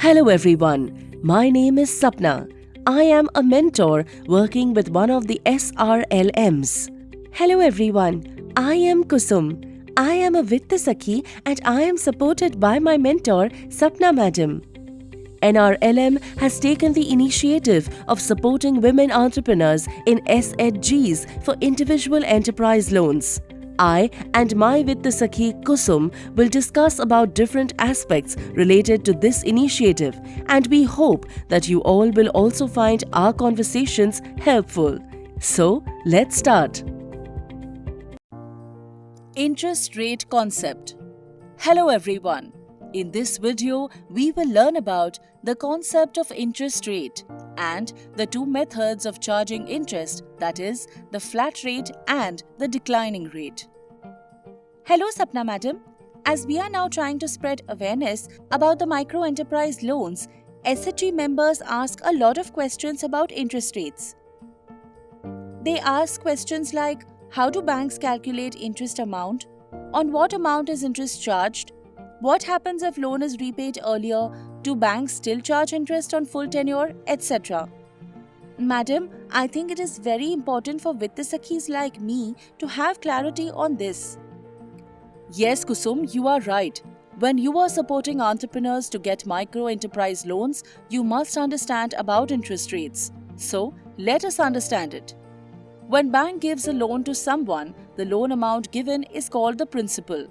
Hello everyone, my name is Sapna. I am a mentor working with one of the SRLMs. Hello everyone, I am Kusum. I am a Vitta Sakhi and I am supported by my mentor Sapna Madam. NRLM has taken the initiative of supporting women entrepreneurs in SHGs for individual enterprise loans. I and my Vitta Sakhi Kusum will discuss about different aspects related to this initiative, and we hope that you all will also find our conversations helpful. So, let's start. Interest rate concept. Hello everyone. In this video, we will learn about the concept of interest rate and the two methods of charging interest, that is, the flat rate and the declining rate. Hello Sapna Madam. As we are now trying to spread awareness about the micro enterprise loans, SHG members ask a lot of questions about interest rates. They ask questions like, how do banks calculate interest amount? On what amount is interest charged? What happens if loan is repaid earlier? Do banks still charge interest on full tenure, etc.? Madam, I think it is very important for Vitta Sakhis like me to have clarity on this. Yes, Kusum, you are right. When you are supporting entrepreneurs to get micro enterprise loans, you must understand about interest rates. So, let us understand it. When bank gives a loan to someone, the loan amount given is called the principal.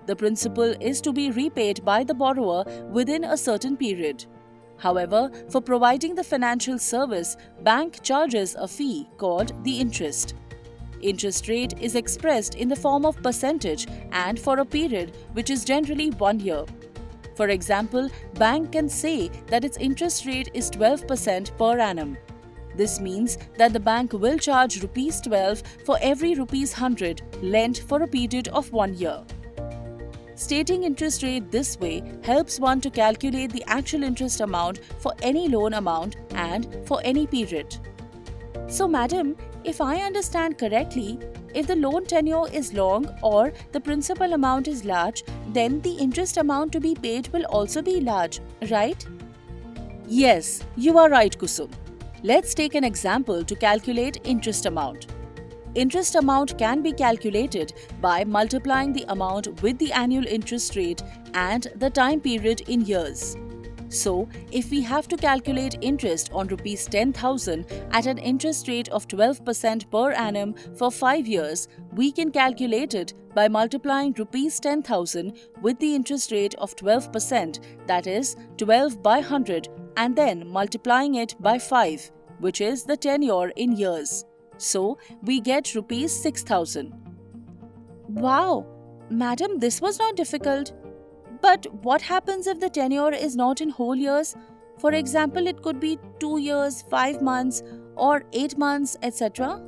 The principal is to be repaid by the borrower within a certain period. However, for providing the financial service, bank charges a fee called the interest. Interest rate is expressed in the form of percentage and for a period which is generally 1 year. For example, bank can say that its interest rate is 12% per annum. This means that the bank will charge Rs 12 for every Rs 100 lent for a period of 1 year. Stating interest rate this way helps one to calculate the actual interest amount for any loan amount and for any period. So, madam, if I understand correctly, if the loan tenure is long or the principal amount is large, then the interest amount to be paid will also be large, right? Yes, you are right, Kusum. Let's take an example to calculate interest amount. Interest amount can be calculated by multiplying the amount with the annual interest rate and the time period in years. So, if we have to calculate interest on Rs 10,000 at an interest rate of 12% per annum for 5 years, we can calculate it by multiplying Rs 10,000 with the interest rate of 12%, that is 12 by 100, and then multiplying it by 5, which is the tenure in years. So, we get Rs 6,000. Wow! Madam, this was not difficult. But what happens if the tenure is not in whole years? For example, it could be 2 years, 5 months, or 8 months, etc.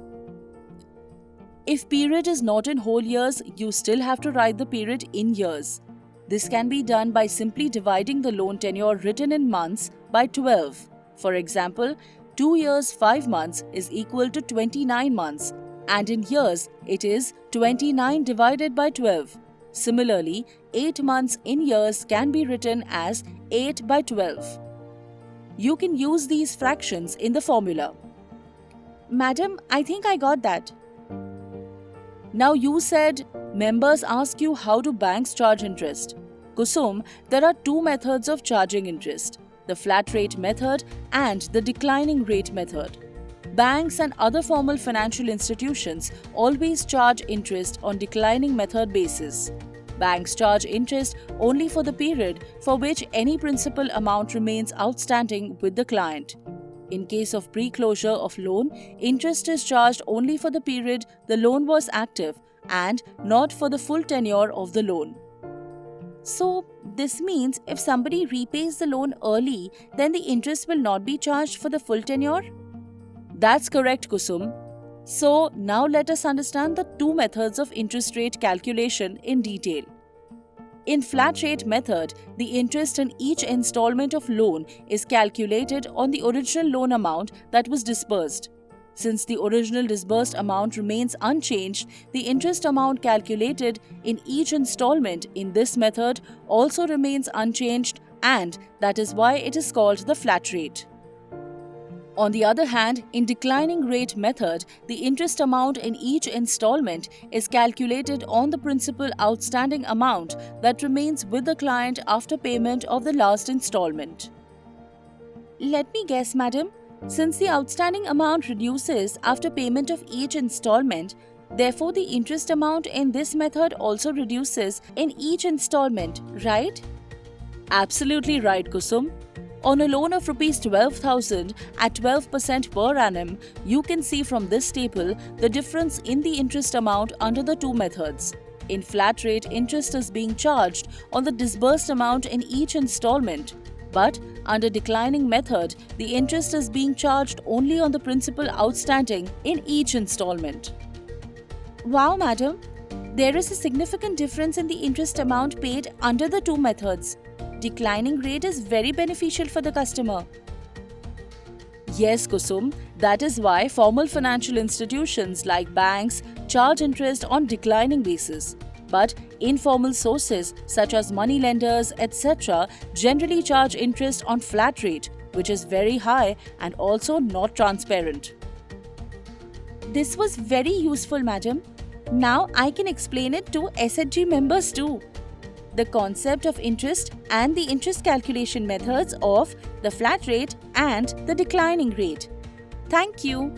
If period is not in whole years, you still have to write the period in years. This can be done by simply dividing the loan tenure written in months by 12. For example, 2 years 5 months is equal to 29 months, and in years it is 29 divided by 12. Similarly, 8 months in years can be written as 8 by 12. You can use these fractions in the formula. Madam, I think I got that. Now you said members ask you how do banks charge interest. Kusum, there are two methods of charging interest: the flat rate method and the declining rate method. Banks and other formal financial institutions always charge interest on declining method basis. Banks charge interest only for the period for which any principal amount remains outstanding with the client. In case of pre-closure of loan, interest is charged only for the period the loan was active and not for the full tenure of the loan. So, this means if somebody repays the loan early, then the interest will not be charged for the full tenure? That's correct, Kusum. So, now let us understand the two methods of interest rate calculation in detail. In flat rate method, the interest in each installment of loan is calculated on the original loan amount that was disbursed. Since the original disbursed amount remains unchanged, the interest amount calculated in each installment in this method also remains unchanged and that is why it is called the flat rate. On the other hand, in declining rate method, the interest amount in each installment is calculated on the principal outstanding amount that remains with the client after payment of the last installment. Let me guess, madam. Since the outstanding amount reduces after payment of each installment, therefore the interest amount in this method also reduces in each installment, right? Absolutely right, Kusum. On a loan of Rs 12,000 at 12% per annum, you can see from this table the difference in the interest amount under the two methods. In flat rate, interest is being charged on the disbursed amount in each installment, but under declining method, the interest is being charged only on the principal outstanding in each installment. Wow, madam! There is a significant difference in the interest amount paid under the two methods. Declining rate is very beneficial for the customer. Yes, Kusum, that is why formal financial institutions like banks charge interest on declining basis. But informal sources such as money lenders, etc., generally charge interest on flat rate, which is very high and also not transparent. This was very useful, madam. Now I can explain it to SHG members too. The concept of interest and the interest calculation methods of the flat rate and the declining rate. Thank you.